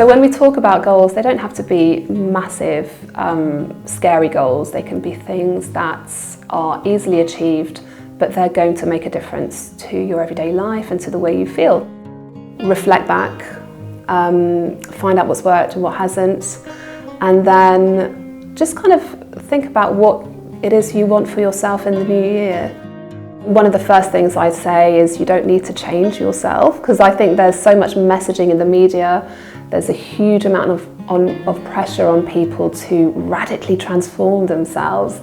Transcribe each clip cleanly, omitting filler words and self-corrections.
So when we talk about goals, they don't have to be massive, scary goals. They can be things that are easily achieved, but they're going to make a difference to your everyday life and to the way you feel. Reflect back, find out what's worked and what hasn't, and then just kind of think about what it is you want for yourself in the new year. One of the first things I'd say is you don't need to change yourself, because I think there's so much messaging in the media. There's a huge amount of pressure on people to radically transform themselves,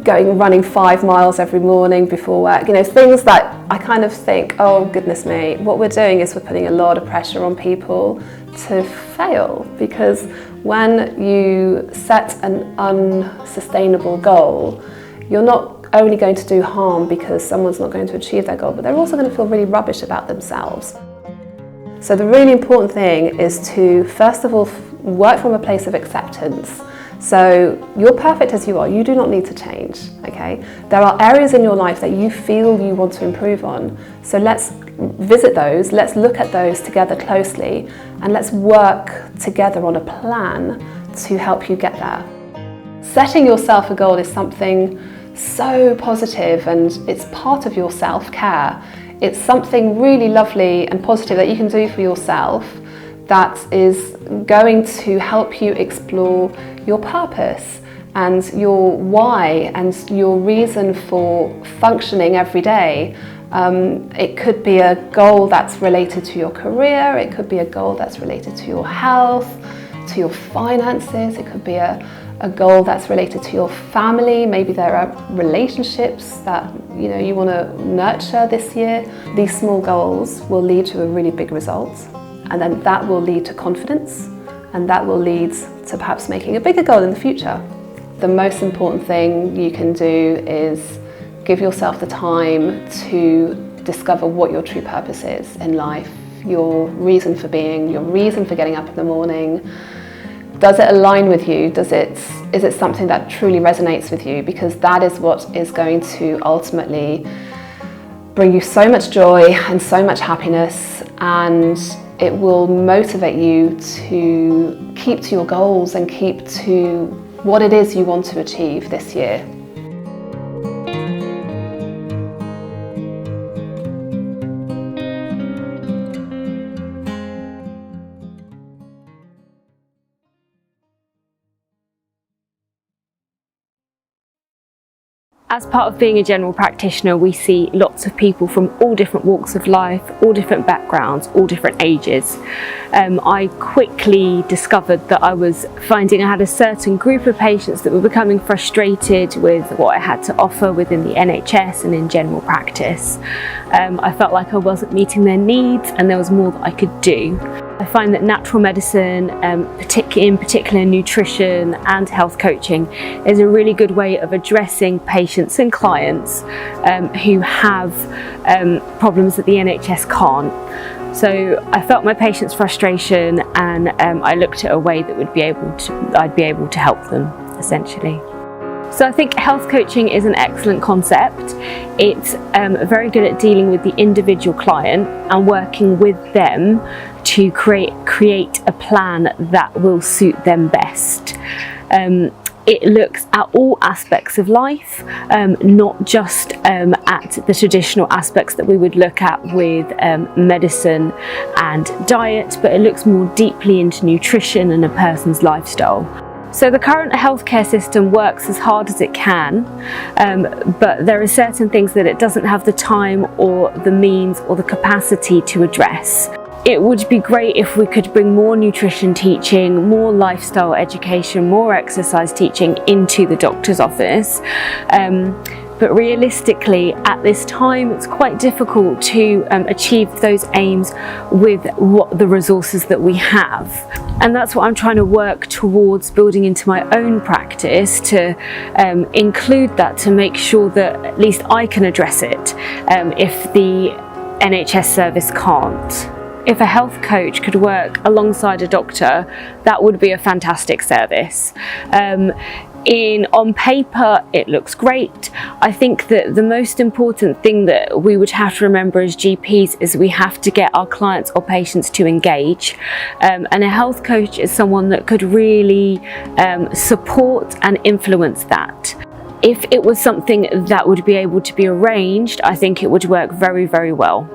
running 5 miles every morning before work, things that I kind of think, oh goodness me, what we're doing is we're putting a lot of pressure on people to fail, because when you set an unsustainable goal, you're not only going to do harm because someone's not going to achieve their goal, but they're also going to feel really rubbish about themselves. So the really important thing is to, first of all, work from a place of acceptance. So you're perfect as you are, you do not need to change, okay? There are areas in your life that you feel you want to improve on. So let's visit those, let's look at those together closely, and let's work together on a plan to help you get there. Setting yourself a goal is something so positive, and it's part of your self-care. It's something really lovely and positive that you can do for yourself that is going to help you explore your purpose and your why and your reason for functioning every day. It could be a goal that's related to your career, it could be a goal that's related to your health, to your finances, it could be a goal that's related to your family. Maybe there are relationships that you want to nurture this year. These small goals will lead to a really big result, and then that will lead to confidence, and that will lead to perhaps making a bigger goal in the future. The most important thing you can do is give yourself the time to discover what your true purpose is in life, your reason for being, your reason for getting up in the morning. Does it align with you? Is it something that truly resonates with you? Because that is what is going to ultimately bring you so much joy and so much happiness, and it will motivate you to keep to your goals and keep to what it is you want to achieve this year. As part of being a general practitioner, we see lots of people from all different walks of life, all different backgrounds, all different ages. I quickly discovered that I was finding I had a certain group of patients that were becoming frustrated with what I had to offer within the NHS and in general practice. I felt like I wasn't meeting their needs and there was more that I could do. I find that natural medicine, in particular nutrition and health coaching, is a really good way of addressing patients and clients who have problems that the NHS can't. So I felt my patients' frustration, and I looked at a way that I'd be able to help them, essentially. So I think health coaching is an excellent concept. It's very good at dealing with the individual client and working with them to create a plan that will suit them best. It looks at all aspects of life, not just at the traditional aspects that we would look at with medicine and diet, but it looks more deeply into nutrition and a person's lifestyle. So the current healthcare system works as hard as it can, but there are certain things that it doesn't have the time or the means or the capacity to address. It would be great if we could bring more nutrition teaching, more lifestyle education, more exercise teaching into the doctor's office. But realistically, at this time, it's quite difficult to achieve those aims with the resources that we have. And that's what I'm trying to work towards building into my own practice, to include that, to make sure that at least I can address it if the NHS service can't. If a health coach could work alongside a doctor, that would be a fantastic service. On paper, it looks great. I think that the most important thing that we would have to remember as GPs is we have to get our clients or patients to engage. And a health coach is someone that could really support and influence that. If it was something that would be able to be arranged, I think it would work very, very well.